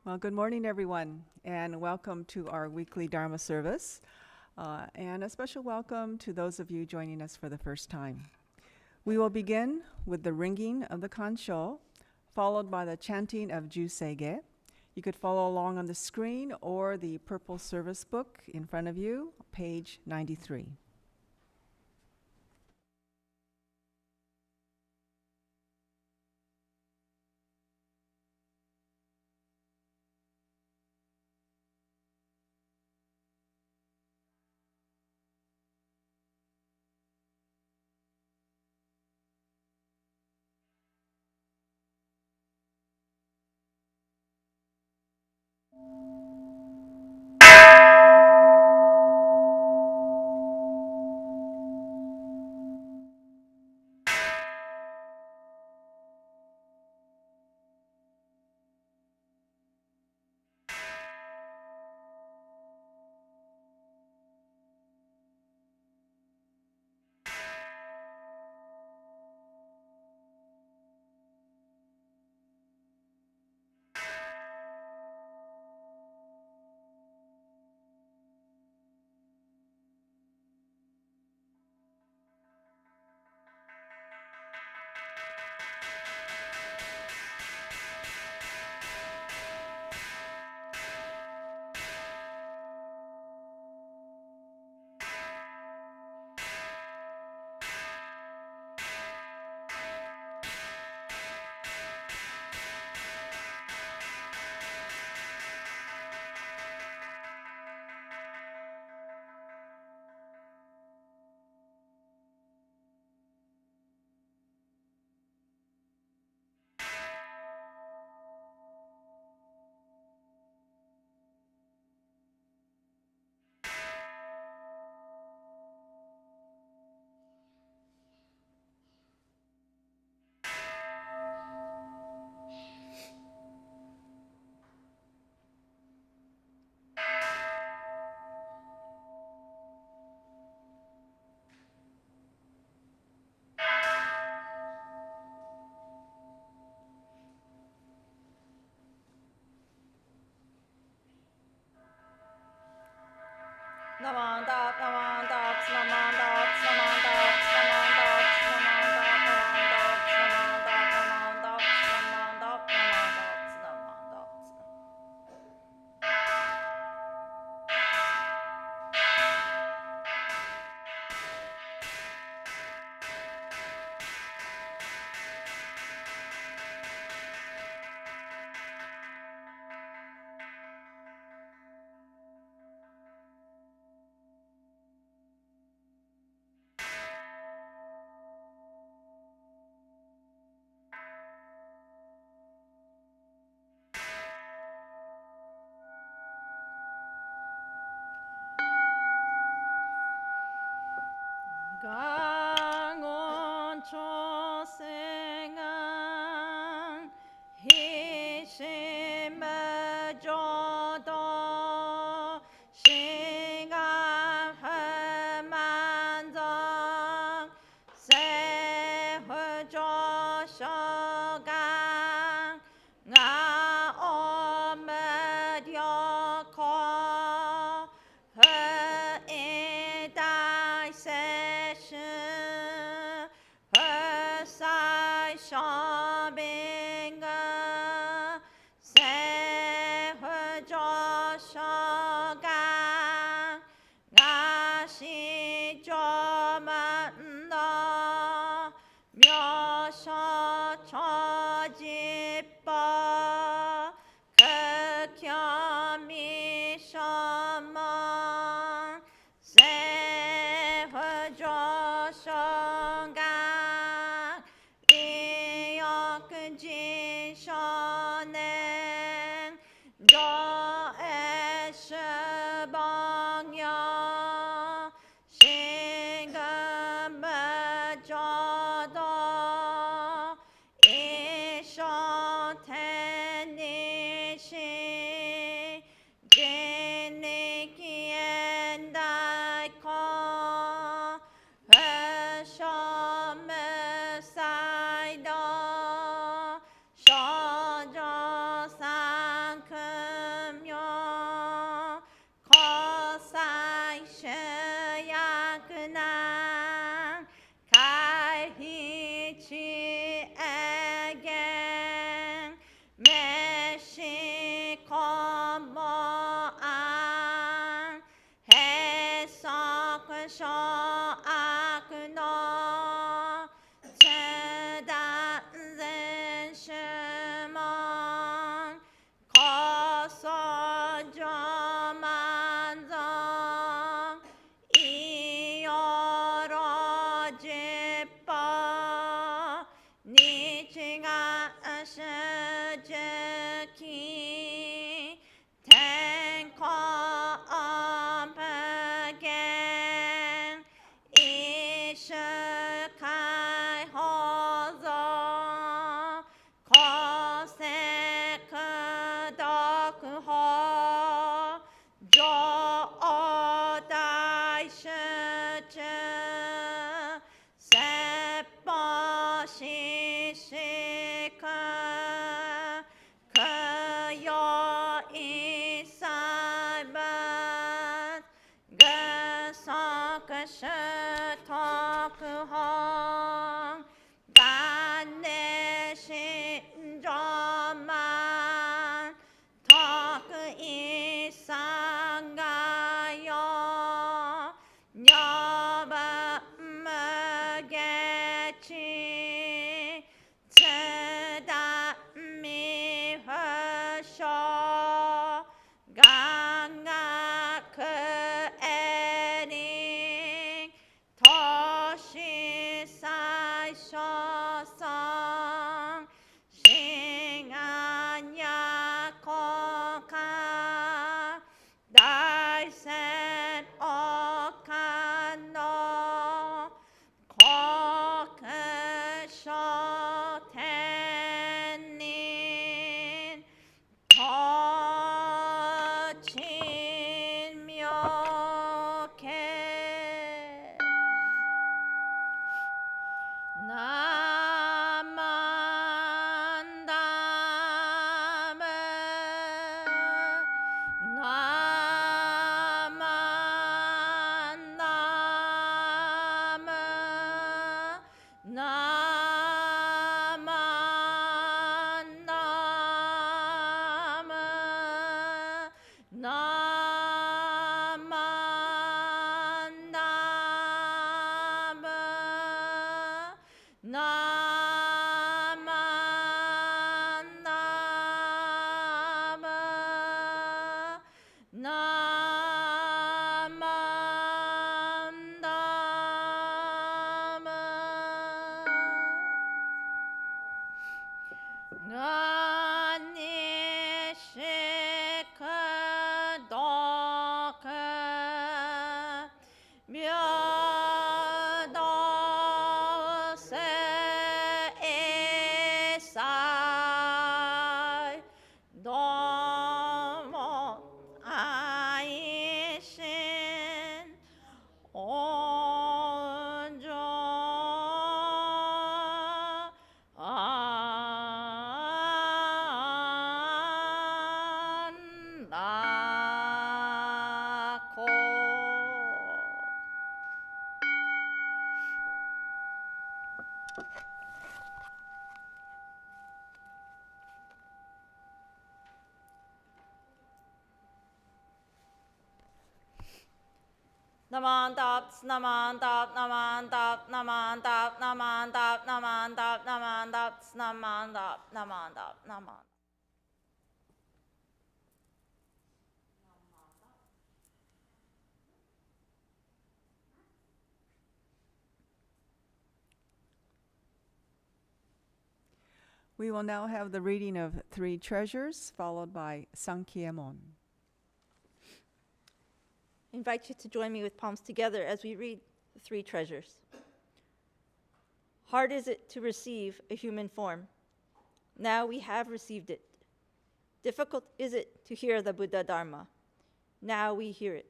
Well, good morning, everyone, and welcome to our weekly Dharma service. And a special welcome to those of you joining us for the first time. We will begin with the ringing of the kanshou, followed by the chanting of Jusege. You could follow along on the screen or the purple service book in front of you, page 93. 강원 초생한 희심무조도 신강만정 세후조쇼강 나옴무려코 극혐이셔먼 세후조쇼강 이역근 界放送公正読法上大集中説法ししく供養一切分具足主特本元年心上満特一三がよ女分無下地津田未不詳願学エリ投資最小尊心安や国家大戦王冠の国書天人統鎮妙慶ナマンダムナマンダムナマンダムナマンダムナマンダムナマンダムがにしくどく平等性祭どうも愛心往生安楽ナマンダプナマンダプナマンダプナマンダプナマンダプナマンダプナマンダプナマンダプナマンダプナマンWe will now have the reading of Three Treasures, followed by Sankyemon. I invite you to join me with palms together as we read the Three Treasures. Hard is it to receive a human form. Now we have received it. Difficult is it to hear the Buddha Dharma. Now we hear it.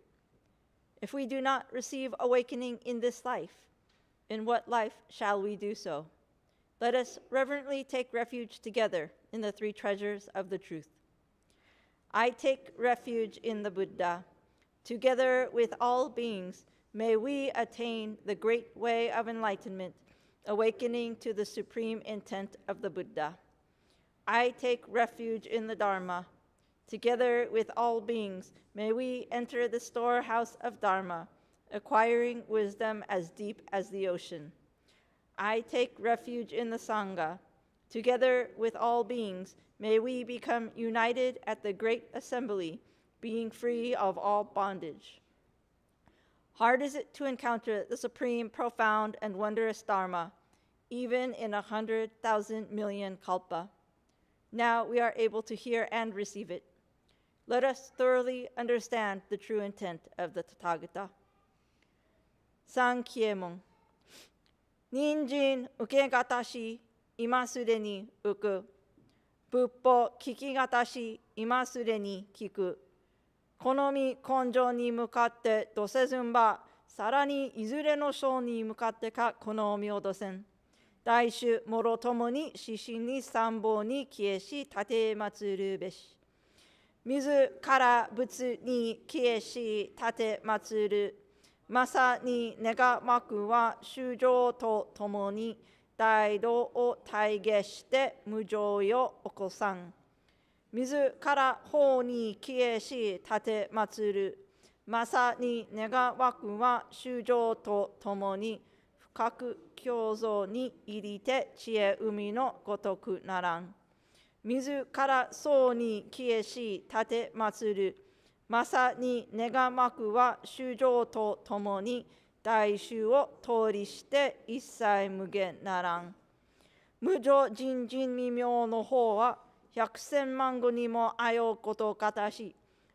If we do not receive awakening in this life, in what life shall we do so? Let us reverently take refuge together in the Three Treasures of the truth. I take refuge in the Buddha. Together with all beings, may we attain the great way of enlightenment, awakening to the supreme intent of the Buddha. I take refuge in the Dharma. Together with all beings, may we enter the storehouse of Dharma, acquiring wisdom as deep as the ocean. I take refuge in the Sangha. Together with all beings, may we become united at the great assembly, being free of all bondage. Hard is it to encounter the supreme, profound, and wondrous Dharma, even in 100,000 million kalpa. Now we are able to hear and receive it. Let us thoroughly understand the true intent of the Tathagata. Sankyemon. 人参受けがたし、今すでに浮く。仏法聞きがたし、今すでに聞く。好み根性に向かってどせずんば、さらにいずれの章に向かってかこのみをどせん。大衆もろともに指針に参謀に消えし立て祭るべし。自ら仏に消えし立て祭る。まさに願わくは衆生とともに大道を体現して無常よ起こさん。自ら法に消えし立て祭る。まさに願わくは衆生とともに深く共造に入りて知恵海のごとくならん。自ら僧に消えし立て祭る。まさに願わくは衆生とともに大衆を通りして一切無限ならん。無常人人未明の方は百千万語にもあようことかたし、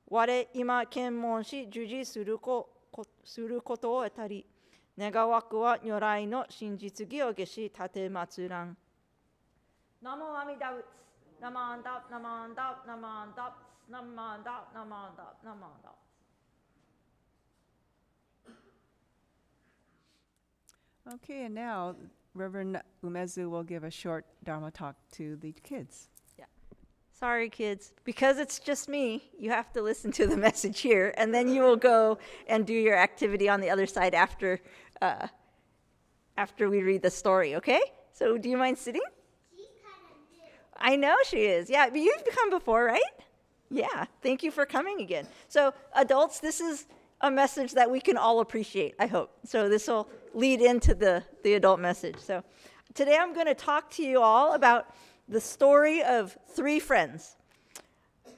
我今検問し授事することを得たり、願わくは如来の真実義を下し立て祭らん。ナモアミダ仏、ナマンダ、ナマンダ、ナマンダ、ナマンダ、ナマンダ、ナマンダ。Okay, and now Reverend Umezu will give a short Dharma talk to the kids. Sorry, kids. Because it's just me, you have to listen to the message here, and then you will go and do your activity on the other side after we read the story, okay? So do you mind sitting? She's kind of new. I know she is. Yeah, but you've come before, right? Yeah, thank you for coming again. So adults, this is a message that we can all appreciate, I hope. So this will lead into the adult message. So today I'm going to talk to you all about the story of three friends.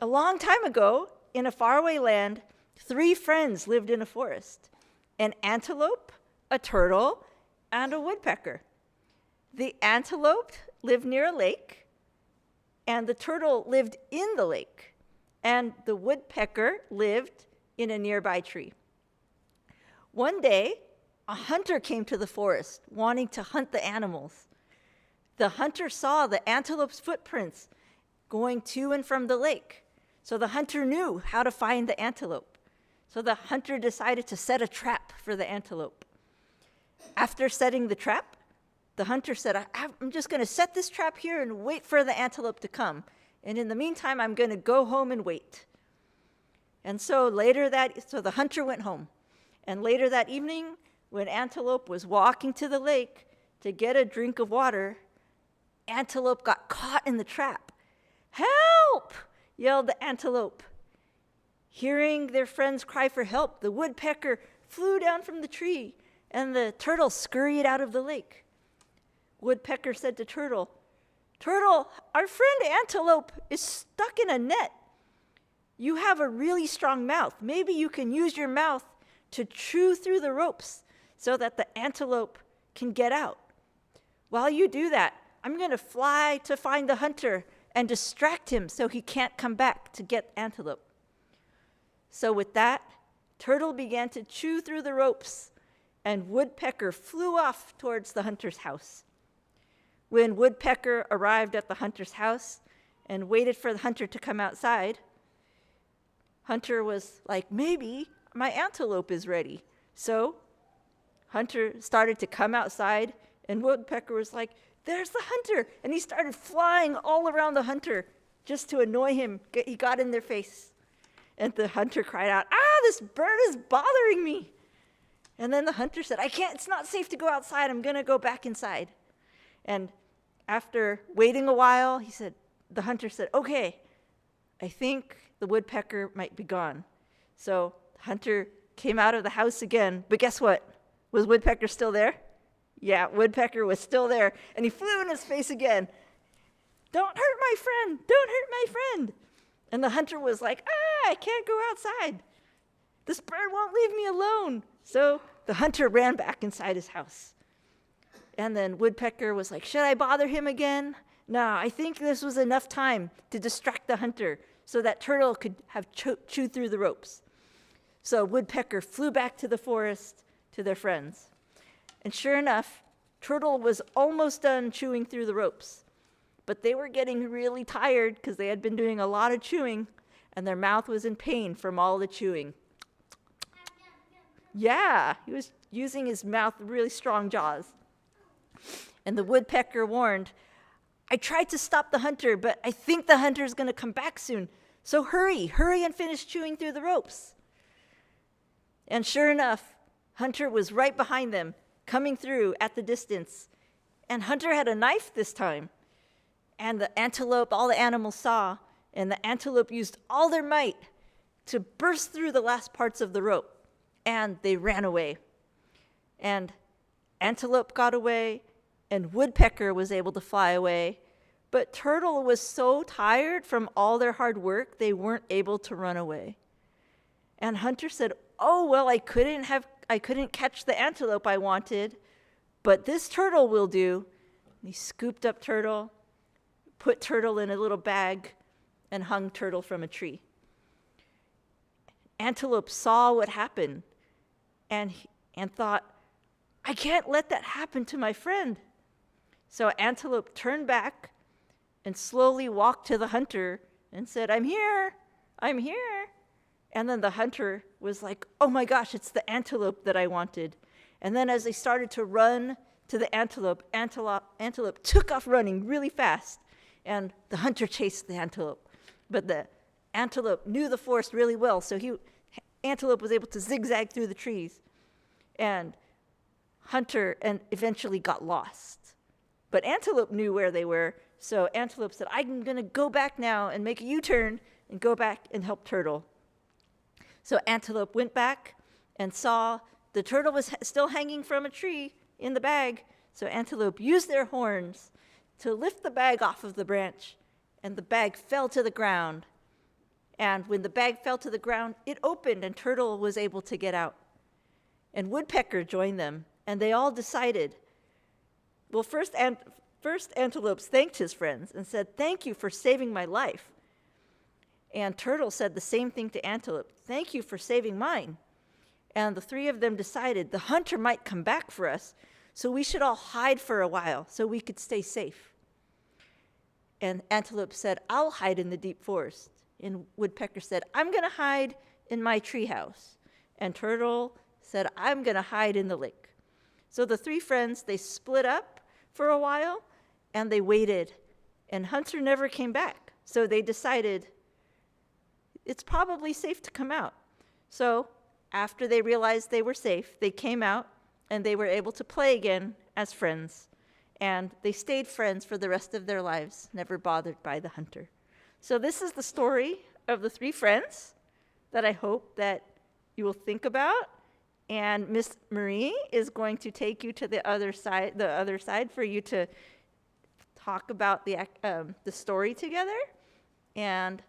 A long time ago, in a faraway land, three friends lived in a forest: an antelope, a turtle, and a woodpecker. The antelope lived near a lake, and the turtle lived in the lake, and the woodpecker lived in a nearby tree. One day, a hunter came to the forest wanting to hunt the animals. The hunter saw the antelope's footprints going to and from the lake. So the hunter knew how to find the antelope. So the hunter decided to set a trap for the antelope. After setting the trap, the hunter said, I'm just going to set this trap here and wait for the antelope to come. And in the meantime, I'm going to go home and wait. And so the hunter went home. And later that evening, when Antelope was walking to the lake to get a drink of water, Antelope got caught in the trap. "Help!" yelled the antelope. Hearing their friends cry for help, the woodpecker flew down from the tree, and the turtle scurried out of the lake. Woodpecker said to Turtle, "Turtle, our friend Antelope is stuck in a net. You have a really strong mouth. Maybe you can use your mouth to chew through the ropes so that the antelope can get out. While you do that, I'm going to fly to find the hunter and distract him so he can't come back to get antelope." So with that, Turtle began to chew through the ropes, and Woodpecker flew off towards the hunter's house. When Woodpecker arrived at the hunter's house and waited for the hunter to come outside, Hunter was like, "Maybe my antelope is ready." So Hunter started to come outside, and Woodpecker was like, "There's the hunter!" And he started flying all around the hunter just to annoy him. He got in their face. And the hunter cried out, "This bird is bothering me." And then the hunter said, it's not safe to go outside. I'm going to go back inside." And after waiting a while, the hunter said, "Okay, I think the woodpecker might be gone." So the hunter came out of the house again, but guess what? Was Woodpecker still there? Yeah, Woodpecker was still there, and he flew in his face again. "Don't hurt my friend! Don't hurt my friend!" And the hunter was like, "I can't go outside. This bird won't leave me alone." So the hunter ran back inside his house. And then Woodpecker was like, "Should I bother him again? No, I think this was enough time to distract the hunter so that Turtle could have chewed through the ropes." So Woodpecker flew back to the forest to their friends. And sure enough, Turtle was almost done chewing through the ropes, but they were getting really tired because they had been doing a lot of chewing, and their mouth was in pain from all the chewing. Yeah, he was using his mouth, really strong jaws. And the woodpecker warned, I tried to stop the hunter, but I think the hunter's going to come back soon. So hurry and finish chewing through the ropes. And sure enough, Hunter was right behind them, coming through at the distance. And Hunter had a knife this time. And the antelope, all the animals saw, and the antelope used all their might to burst through the last parts of the rope. And they ran away. And antelope got away, and woodpecker was able to fly away. But turtle was so tired from all their hard work, they weren't able to run away. And Hunter said, oh, well, I couldn't catch the antelope I wanted, but this turtle will do. And he scooped up turtle, put turtle in a little bag, and hung turtle from a tree. Antelope saw what happened and thought, I can't let that happen to my friend. So antelope turned back and slowly walked to the hunter and said, I'm here. And then the hunter was like, oh my gosh, it's the antelope that I wanted. And then as they started to run to the antelope took off running really fast. And the hunter chased the antelope. But the antelope knew the forest really well, so antelope was able to zigzag through the trees. And hunter eventually got lost. But antelope knew where they were, so antelope said, I'm going to go back now and make a U-turn and go back and help turtle. So antelope went back and saw the turtle was still hanging from a tree in the bag. So antelope used their horns to lift the bag off of the branch, and the bag fell to the ground. And when the bag fell to the ground, it opened and turtle was able to get out. And woodpecker joined them, and they all decided, well, first antelope thanked his friends and said, thank you for saving my life. And turtle said the same thing to antelope, thank you for saving mine. And the three of them decided the hunter might come back for us, so we should all hide for a while so we could stay safe. And antelope said, I'll hide in the deep forest. And woodpecker said, I'm going to hide in my treehouse. And turtle said, I'm going to hide in the lake. So the three friends, they split up for a while, and they waited. And hunter never came back. So they decided it's probably safe to come out. So after they realized they were safe, they came out, and they were able to play again as friends. And they stayed friends for the rest of their lives, never bothered by the hunter. So this is the story of the three friends that I hope that you will think about. And Miss Marie is going to take you to the other side for you to talk about the story together. And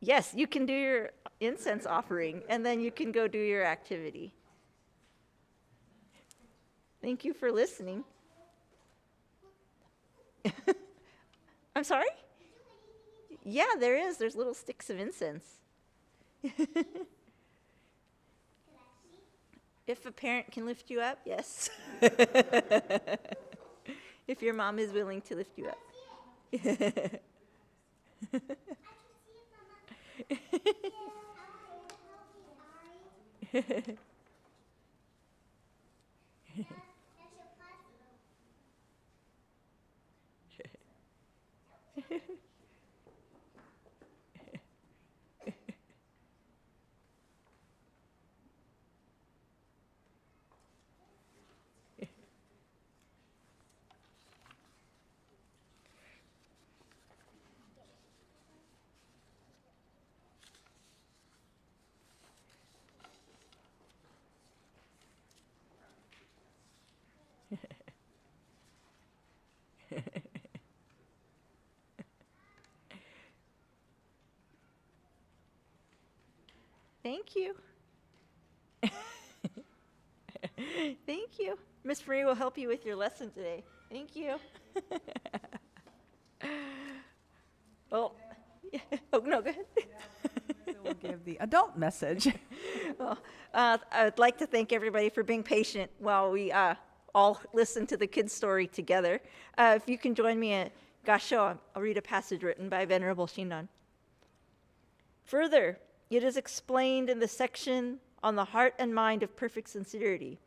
yes, you can do your incense offering, and then you can go do your activity. Thank you for listening. I'm sorry? Yeah, there is. There's little sticks of incense. If a parent can lift you up, yes. If your mom is willing to lift you up. Thank you. Thank you. Miss Marie will help you with your lesson today. Thank you. Oh, yeah. Oh, no, go ahead. So we'll give the adult message. Well, I would like to thank everybody for being patient while we all listen to the kids' story together. If you can join me at Gasho, I'll read a passage written by Venerable Shinran. Further, it is explained in the section on the heart and mind of perfect sincerity.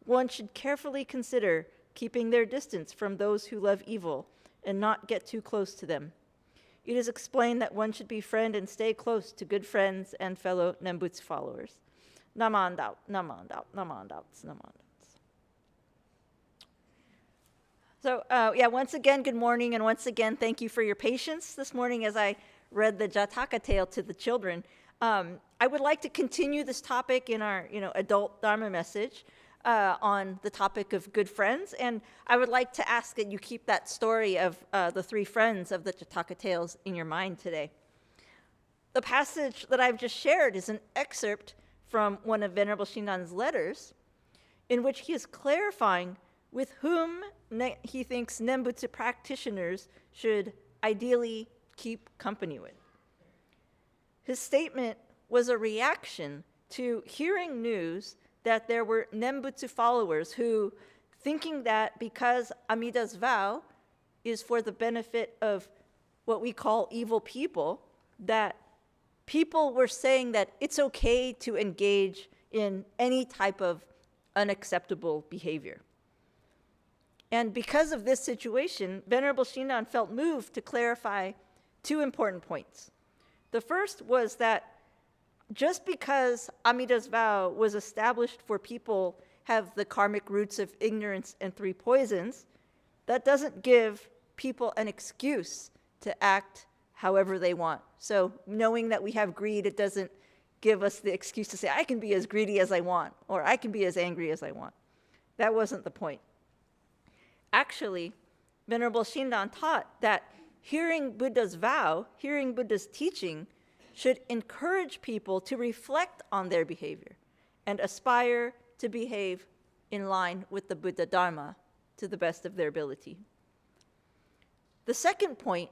One should carefully consider keeping their distance from those who love evil and not get too close to them. It is explained that one should befriend and stay close to good friends and fellow Nembutsu followers. Namandao, namandao, namandao, namandao. So, once again, good morning, and once again, thank you for your patience this morning as I read the Jataka tale to the children. I would like to continue this topic in our, adult Dharma message on the topic of good friends, and I would like to ask that you keep that story of the three friends of the Jataka tales in your mind today. The passage that I've just shared is an excerpt from one of Venerable Shinran's letters, in which he is clarifying with whom he thinks Nembutsu practitioners should ideally keep company with. His statement was a reaction to hearing news that there were Nembutsu followers who, thinking that because Amida's vow is for the benefit of what we call evil people, that people were saying that it's okay to engage in any type of unacceptable behavior. And because of this situation, Venerable Shinran felt moved to clarify two important points. The first was that just because Amida's vow was established for people have the karmic roots of ignorance and three poisons, that doesn't give people an excuse to act however they want. So knowing that we have greed, it doesn't give us the excuse to say, I can be as greedy as I want, or I can be as angry as I want. That wasn't the point. Actually, Venerable Shinran taught that hearing Buddha's vow, hearing Buddha's teaching, should encourage people to reflect on their behavior and aspire to behave in line with the Buddha Dharma to the best of their ability. The second point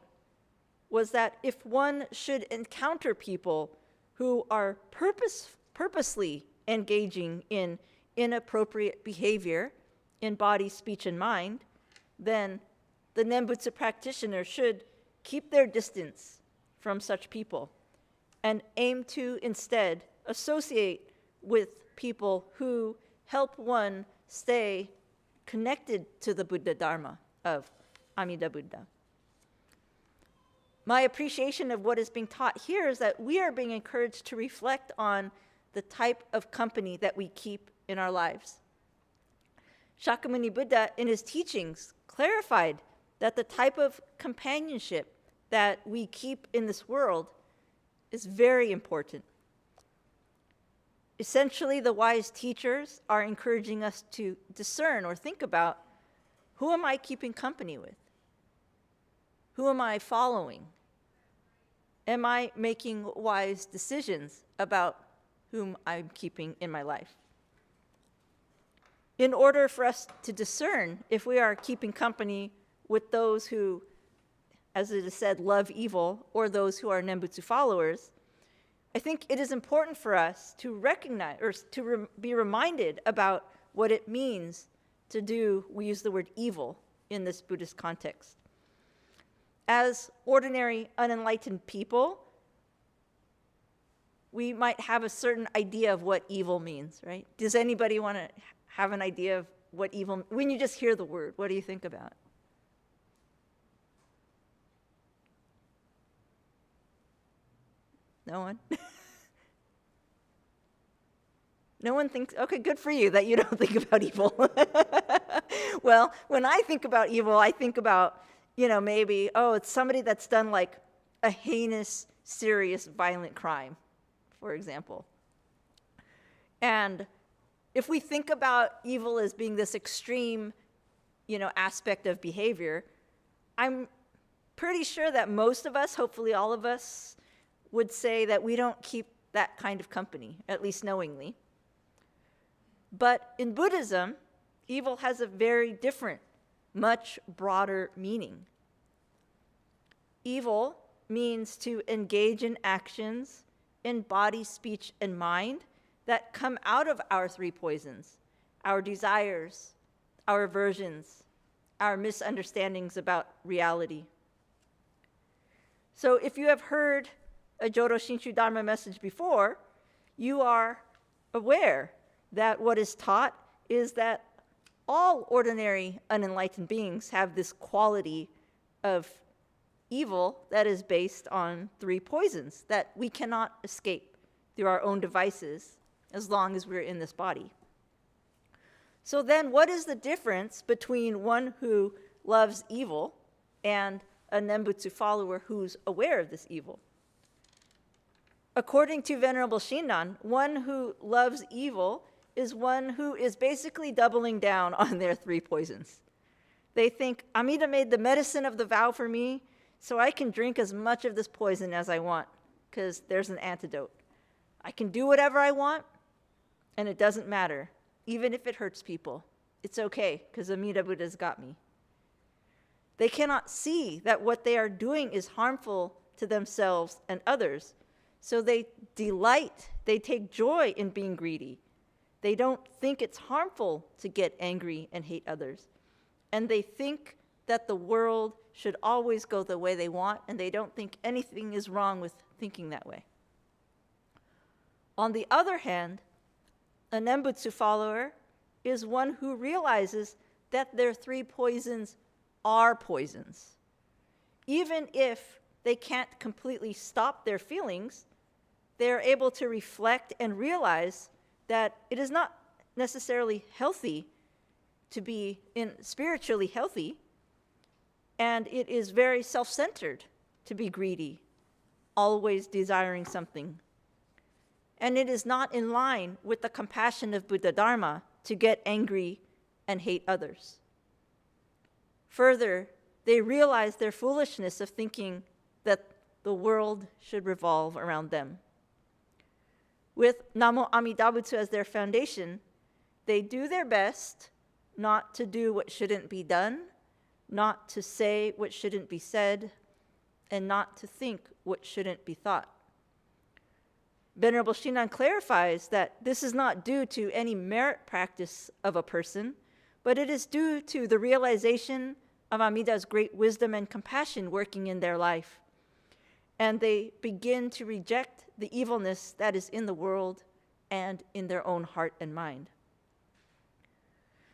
was that if one should encounter people who are purposely engaging in inappropriate behavior in body, speech, and mind, then the Nembutsu practitioner should keep their distance from such people and aim to instead associate with people who help one stay connected to the Buddha Dharma of Amida Buddha. My appreciation of what is being taught here is that we are being encouraged to reflect on the type of company that we keep in our lives. Shakyamuni Buddha, in his teachings, clarified that the type of companionship that we keep in this world is very important. Essentially, the wise teachers are encouraging us to discern or think about, who am I keeping company with? Who am I following? Am I making wise decisions about whom I'm keeping in my life? In order for us to discern if we are keeping company with those who, as it is said, love evil, or those who are Nembutsu followers, I think it is important for us to recognize, or to be reminded about what it means to do, we use the word evil in this Buddhist context. As ordinary, unenlightened people, we might have a certain idea of what evil means, right? Does anybody want to have an idea of what evil, when you just hear the word, what do you think about? No one? No one thinks, okay, good for you that you don't think about evil. Well, when I think about evil, I think about, maybe, it's somebody that's done like a heinous, serious, violent crime, for example. And if we think about evil as being this extreme, aspect of behavior, I'm pretty sure that most of us, hopefully all of us, would say that we don't keep that kind of company, at least knowingly. But in Buddhism, evil has a very different, much broader meaning. Evil means to engage in actions in body, speech, and mind that come out of our three poisons, our desires, our aversions, our misunderstandings about reality. So if you have heard a Jodo Shinshu Dharma message before, you are aware that what is taught is that all ordinary unenlightened beings have this quality of evil that is based on 3 poisons that we cannot escape through our own devices as long as we're in this body. So then what is the difference between one who loves evil and a Nembutsu follower who's aware of this evil? According to Venerable Shinran, one who loves evil is one who is basically doubling down on their 3 poisons. They think, Amida made the medicine of the vow for me, so I can drink as much of this poison as I want, because there's an antidote. I can do whatever I want, and it doesn't matter, even if it hurts people. It's okay, because Amida Buddha's got me. They cannot see that what they are doing is harmful to themselves and others, so they delight, they take joy in being greedy. They don't think it's harmful to get angry and hate others. And they think that the world should always go the way they want, and they don't think anything is wrong with thinking that way. On the other hand, a Nembutsu follower is one who realizes that their 3 poisons are poisons. Even if they can't completely stop their feelings, they are able to reflect and realize that it is not necessarily healthy to be spiritually healthy, and it is very self-centered to be greedy, always desiring something. And it is not in line with the compassion of Buddha Dharma to get angry and hate others. Further, they realize their foolishness of thinking that the world should revolve around them. With Namo Amida Butsu as their foundation, they do their best not to do what shouldn't be done, not to say what shouldn't be said, and not to think what shouldn't be thought. Venerable Shinran clarifies that this is not due to any merit practice of a person, but it is due to the realization of Amida's great wisdom and compassion working in their life. And they begin to reject the evilness that is in the world and in their own heart and mind.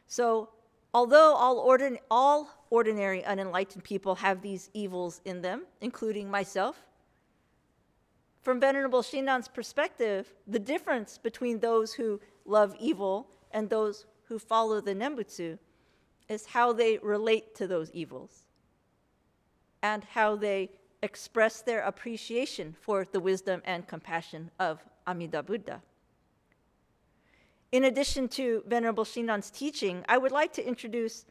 So, although all ordinary unenlightened people have these evils in them, including myself, from Venerable Shinran's perspective, the difference between those who love evil and those who follow the Nembutsu is how they relate to those evils and how they express their appreciation for the wisdom and compassion of Amida Buddha. In addition to Venerable Shinran's teaching, I would like to introduce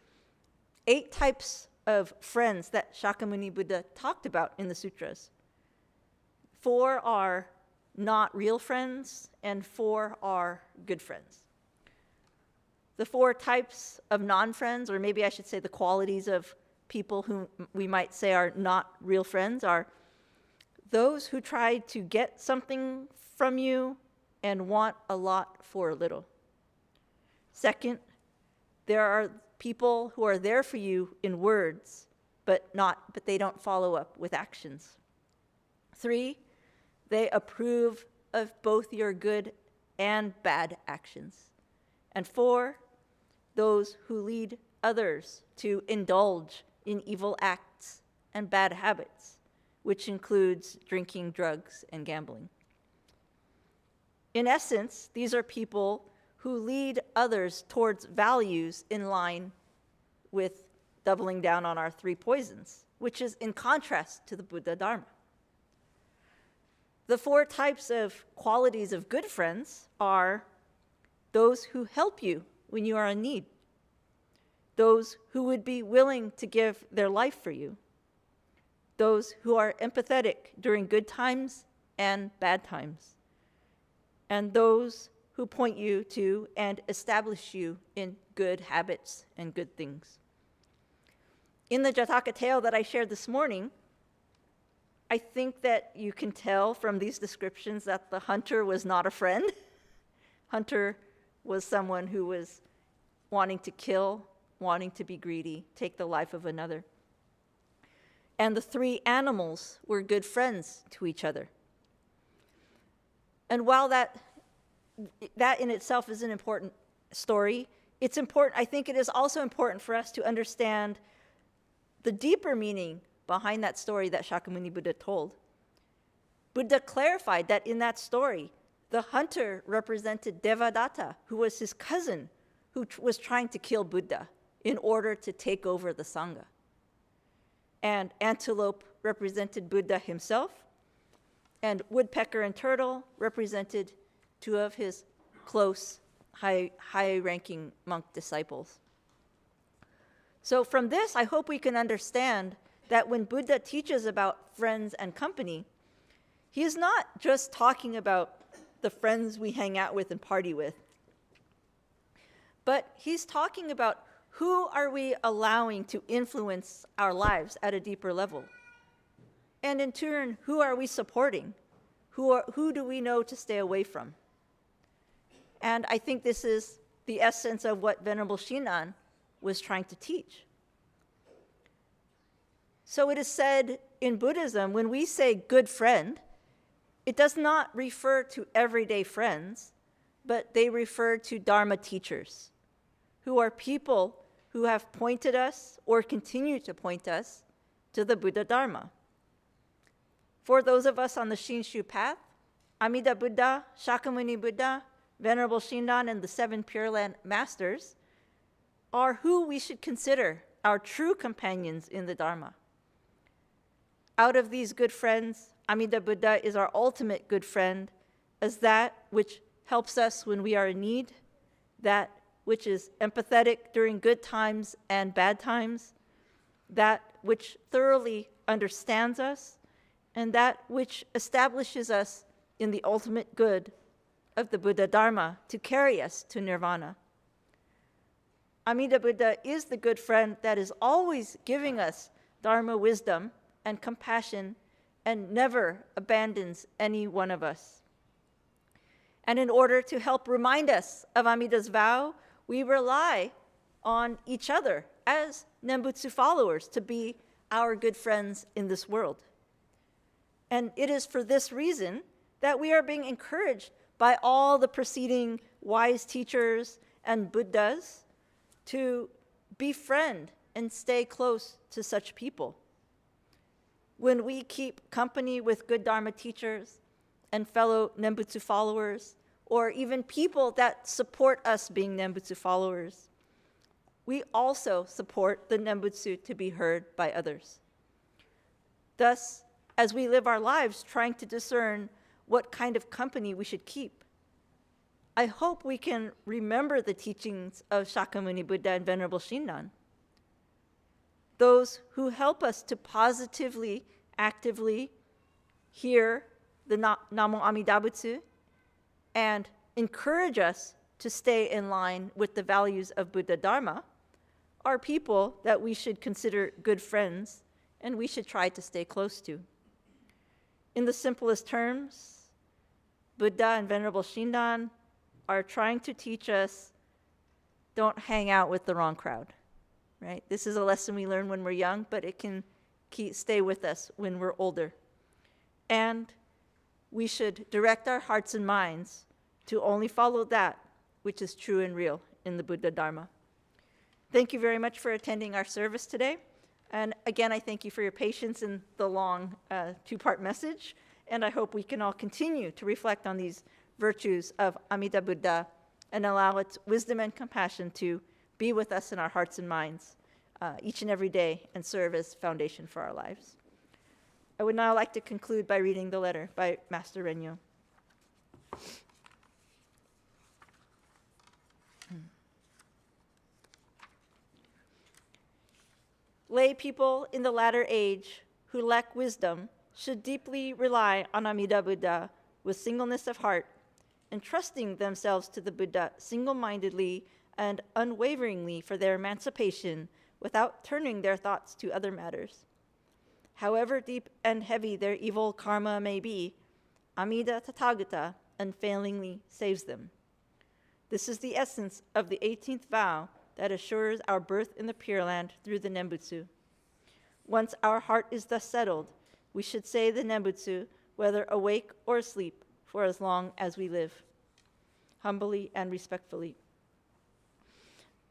8 types of friends that Shakyamuni Buddha talked about in the sutras. 4 are not real friends, and 4 are good friends. The 4 types of non-friends, or maybe I should say the qualities of people whom we might say are not real friends, are those who try to get something from you and want a lot for a little. Second, there are people who are there for you in words, but they don't follow up with actions. 3, they approve of both your good and bad actions. And 4, those who lead others to indulge in evil acts and bad habits, which includes drinking, drugs, and gambling. In essence, these are people who lead others towards values in line with doubling down on our 3 poisons, which is in contrast to the Buddha Dharma. The 4 types of qualities of good friends are those who help you when you are in need, those who would be willing to give their life for you, those who are empathetic during good times and bad times, and those who point you to and establish you in good habits and good things. In the Jataka tale that I shared this morning, I think that you can tell from these descriptions that the hunter was not a friend. Hunter was someone who was wanting to kill, wanting to be greedy, take the life of another. And the three animals were good friends to each other. And while that in itself is an important story, it's important, I think it is also important for us to understand the deeper meaning behind that story that Shakyamuni Buddha told. Buddha clarified that in that story, the hunter represented Devadatta, who was his cousin, who was trying to kill Buddha in order to take over the Sangha. And antelope represented Buddha himself, and woodpecker and turtle represented two of his close, high-ranking monk disciples. So from this, I hope we can understand that when Buddha teaches about friends and company, he is not just talking about the friends we hang out with and party with, but he's talking about who are we allowing to influence our lives at a deeper level? And in turn, who are we supporting? Who do we know to stay away from? And I think this is the essence of what Venerable Shinran was trying to teach. So it is said in Buddhism, when we say good friend, it does not refer to everyday friends, but they refer to Dharma teachers, who are people who have pointed us or continue to point us to the Buddha Dharma. For those of us on the Shinshu path, Amida Buddha, Shakyamuni Buddha, Venerable Shinran, and the seven Pure Land Masters are who we should consider our true companions in the Dharma. Out of these good friends, Amida Buddha is our ultimate good friend, as that which helps us when we are in need, that which is empathetic during good times and bad times, that which thoroughly understands us, and that which establishes us in the ultimate good of the Buddha Dharma to carry us to nirvana. Amida Buddha is the good friend that is always giving us Dharma wisdom and compassion and never abandons any one of us. And in order to help remind us of Amida's vow, we rely on each other as Nembutsu followers to be our good friends in this world. And it is for this reason that we are being encouraged by all the preceding wise teachers and Buddhas to befriend and stay close to such people. When we keep company with good Dharma teachers and fellow Nembutsu followers, or even people that support us being Nembutsu followers, we also support the Nembutsu to be heard by others. Thus, as we live our lives trying to discern what kind of company we should keep, I hope we can remember the teachings of Shakyamuni Buddha and Venerable Shinran, those who help us to positively, actively hear the Namo Amida Butsu and encourage us to stay in line with the values of Buddha Dharma, are people that we should consider good friends and we should try to stay close to. In the simplest terms, Buddha and Venerable Shinran are trying to teach us, don't hang out with the wrong crowd, right? This is a lesson we learn when we're young, but it can stay with us when we're older. And we should direct our hearts and minds to only follow that which is true and real in the Buddha Dharma. Thank you very much for attending our service today. And again, I thank you for your patience in the long two-part message. And I hope we can all continue to reflect on these virtues of Amida Buddha and allow its wisdom and compassion to be with us in our hearts and minds each and every day and serve as foundation for our lives. I would now like to conclude by reading the letter by Master Renyo. Lay people in the latter age who lack wisdom should deeply rely on Amida Buddha with singleness of heart, entrusting themselves to the Buddha single-mindedly and unwaveringly for their emancipation without turning their thoughts to other matters. However deep and heavy their evil karma may be, Amida Tathagata unfailingly saves them. This is the essence of the 18th vow that assures our birth in the Pure Land through the Nembutsu. Once our heart is thus settled, we should say the Nembutsu, whether awake or asleep, for as long as we live. Humbly and respectfully.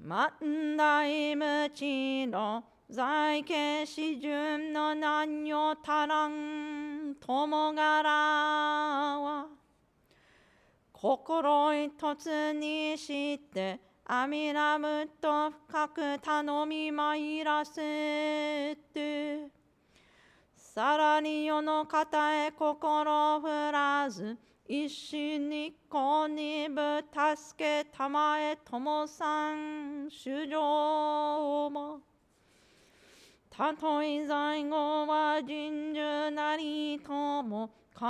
Matandai muchi no zaike shijun no nanyo tarang tomogara wa kokoro itotsu ni shite amiramu to fukaku tanomi mairasete. さらに世の方へ心振らず、一心にこにぶ助けたまえともさん主上も。たとえ在後は人獣なりとも、必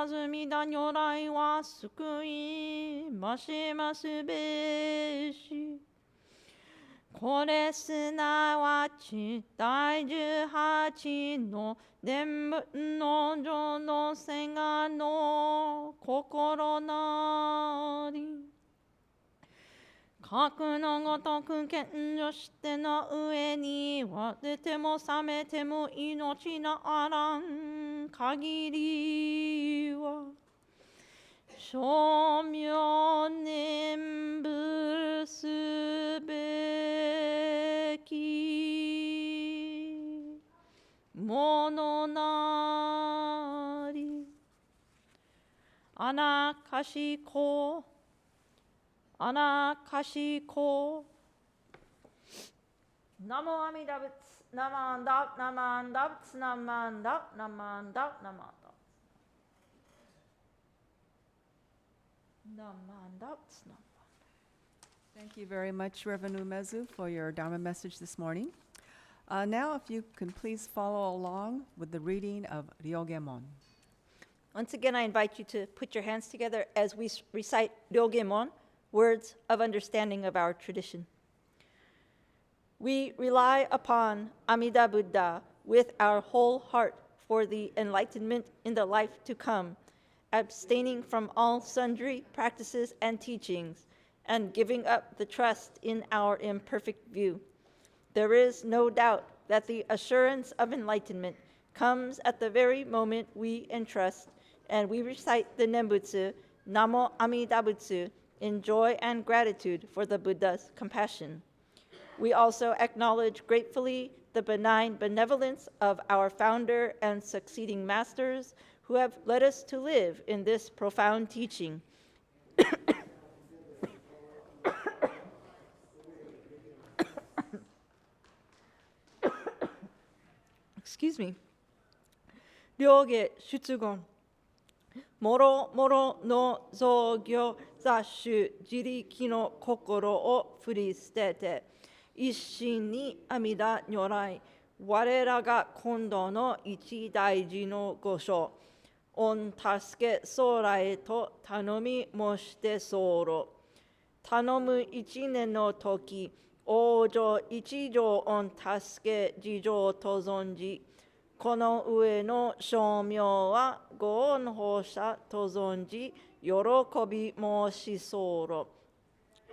ず皆如来は救いましますべし。これすなわち第18の念仏の上の世がの心なり。核のごとく献上しての上には出ても覚めても命のあらん限りは。称名念仏すべきものなり。あなかしこ、あなかしこ。ナモアミダ仏、ナマンダ、ナマンダ仏、ナマンダ、ナマンダ、ナマンダ。Thank you very much, Reverend Umezu, for your Dharma message this morning. Now, if you can please follow along with the reading of Ryogemon. Once again, I invite you to put your hands together as we recite Ryogemon, words of understanding of our tradition. We rely upon Amida Buddha with our whole heart for the enlightenment in the life to come, abstaining from all sundry practices and teachings, and giving up the trust in our imperfect view. There is no doubt that the assurance of enlightenment comes at the very moment we entrust, and we recite the Nembutsu, Namo Amida Butsu, in joy and gratitude for the Buddha's compassion. We also acknowledge gratefully the benign benevolence of our founder and succeeding masters, who have led us to live in this profound teaching. Excuse me. 両下出言。もろもろの造業雑種自力の心を振り捨てて、一心に阿弥陀如来、我らが今度の一大事の御所、御助け将来と頼み申して候。頼む一年の時、往生一条御助け事情と存じ、この上の称名はご恩報者と存じ、喜び申し候。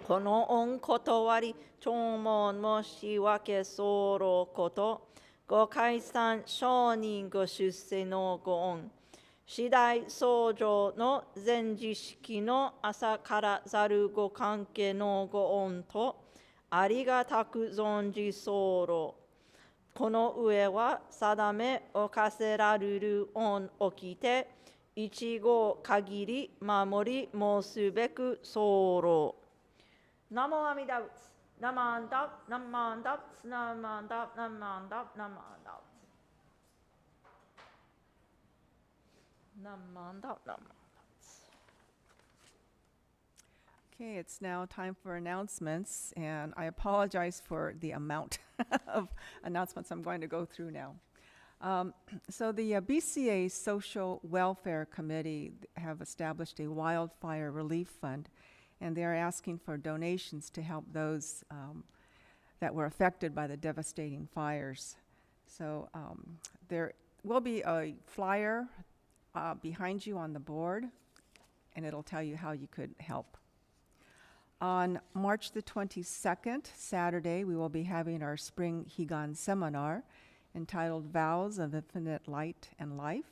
この恩断り、弔問申し分け候こと、ご解散承認ご出世のご恩、次第僧正の前時式の朝からざるご関係のご恩と、ありがたく存じ候。この上は定めおかせられる恩をきて、一号限り守り申すべく候。ナモアミダ仏、ナマンダ、ナマンダ仏、ナマンダ、ナマンダ、ナマンダ。ナマンダ、ナマンダ。Okay, it's now time for announcements, and I apologize for the amount of announcements I'm going to go through now. So the BCA Social Welfare Committee have established a wildfire relief fund, and they are asking for donations to help those that were affected by the devastating fires. So there will be a flyer behind you on the board, and it'll tell you how you could help. On March the 22nd, Saturday, we will be having our spring Higan seminar entitled Vows of Infinite Light and Life.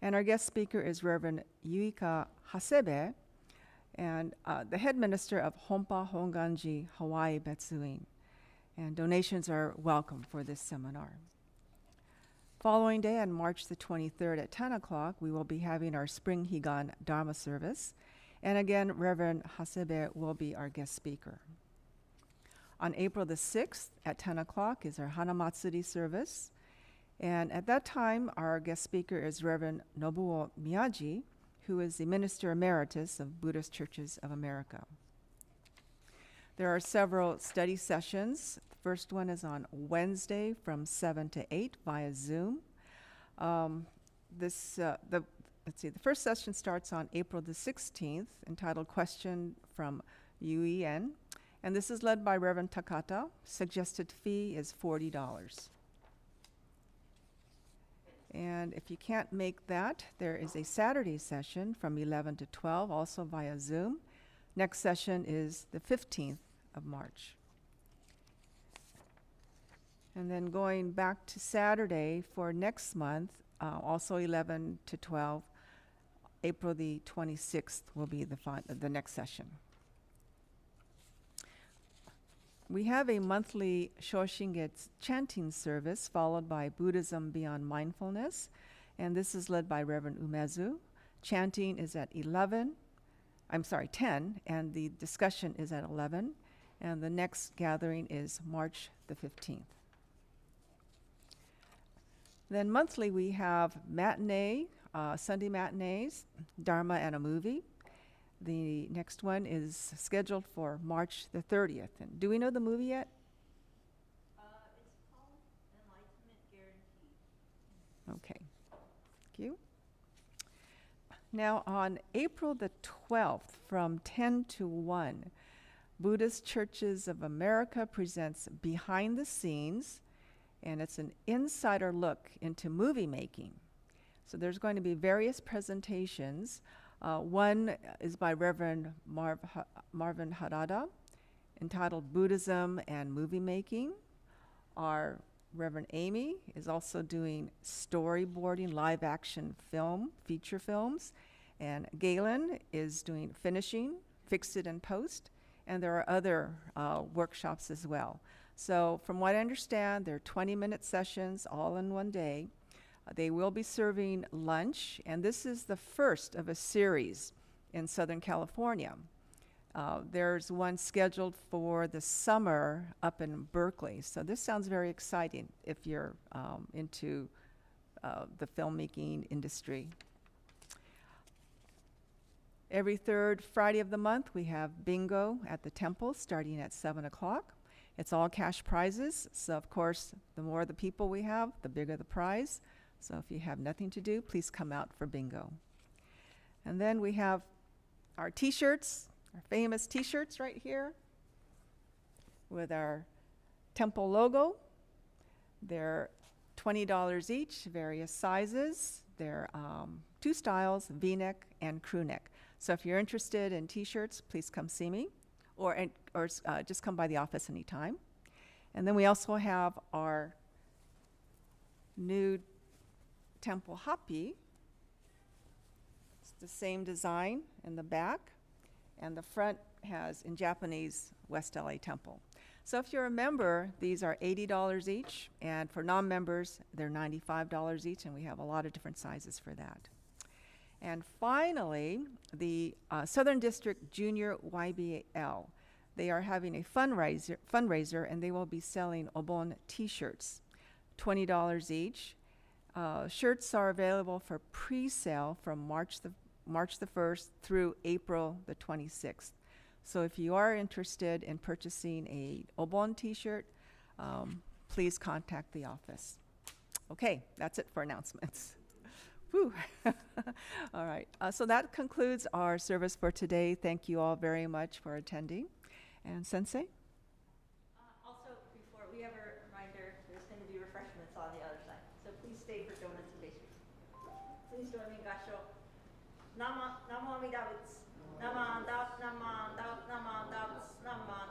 And our guest speaker is Reverend Yuika Hasebe, and the head minister of Honpa Honganji Hawaii Betsuin. And donations are welcome for this seminar. Following day, on March the 23rd at 10 o'clock, we will be having our Spring Higan Dharma service. And again, Reverend Hasebe will be our guest speaker. On April the 6th at 10 o'clock is our Hanamatsuri service. And at that time, our guest speaker is Reverend Nobuo Miyaji, who is the Minister Emeritus of Buddhist Churches of America. There are several study sessions. The first one is on Wednesday from 7 to 8 via Zoom. The first session starts on April the 16th, entitled Question from UEN, and this is led by Reverend Takata. Suggested fee is $40. And if you can't make that, there is a Saturday session from 11 to 12, also via Zoom. Next session is the 15th of March. And then going back to Saturday for next month, also 11 to 12, April the 26th will be the next session. We have a monthly Shoshingetsu chanting service followed by Buddhism Beyond Mindfulness, and this is led by Reverend Umezu. Chanting is at 10, and the discussion is at 11, and the next gathering is March the 15th. Then monthly we have matinee, Sunday matinees, Dharma and a movie. The next one is scheduled for March the 30th. And do we know the movie yet? It's called Enlightenment Guaranteed. Okay, thank you. Now on April the 12th from 10 to 1, Buddhist Churches of America presents Behind the Scenes, and it's an insider look into movie making. So there's going to be various presentations. One is by Reverend Marvin Harada, entitled Buddhism and Movie Making. Our Reverend Amy is also doing storyboarding, live action film, feature films. And Galen is doing finishing, fix it and post. And there are other workshops as well. So from what I understand, they're 20-minute sessions all in one day. They will be serving lunch, and this is the first of a series in Southern California. There's one scheduled for the summer up in Berkeley. So this sounds very exciting if you're into the filmmaking industry. Every third Friday of the month, we have bingo at the temple starting at 7 o'clock. It's all cash prizes. So of course, the more the people we have, the bigger the prize. So if you have nothing to do, please come out for bingo. And then we have our t-shirts, our famous t-shirts right here with our temple logo. They're $20 each, various sizes. They're two styles, V-neck and crew neck. So if you're interested in t-shirts, please come see me or just come by the office anytime. And then we also have our new temple hapi. It's the same design in the back, and the front has, in Japanese, West LA Temple. So if you're a member, these are $80 each, and for non-members, they're $95 each, and we have a lot of different sizes for that. And finally, the Southern District Junior YBL, they are having a fundraiser, and they will be selling Obon t-shirts, $20 each. Shirts are available for pre-sale from March the 1st through April the 26th. So if you are interested in purchasing a Obon t-shirt, please contact the office. Okay, that's it for announcements. Whew. All right, so that concludes our service for today. Thank you all very much for attending. And Sensei? Also, before we have a reminder, there's going to be refreshments on the other side. So please stay for donuts and pastries. Please join me in Gasho. Namo Amida Butsu. Namandap, namandap, namandap, namandap,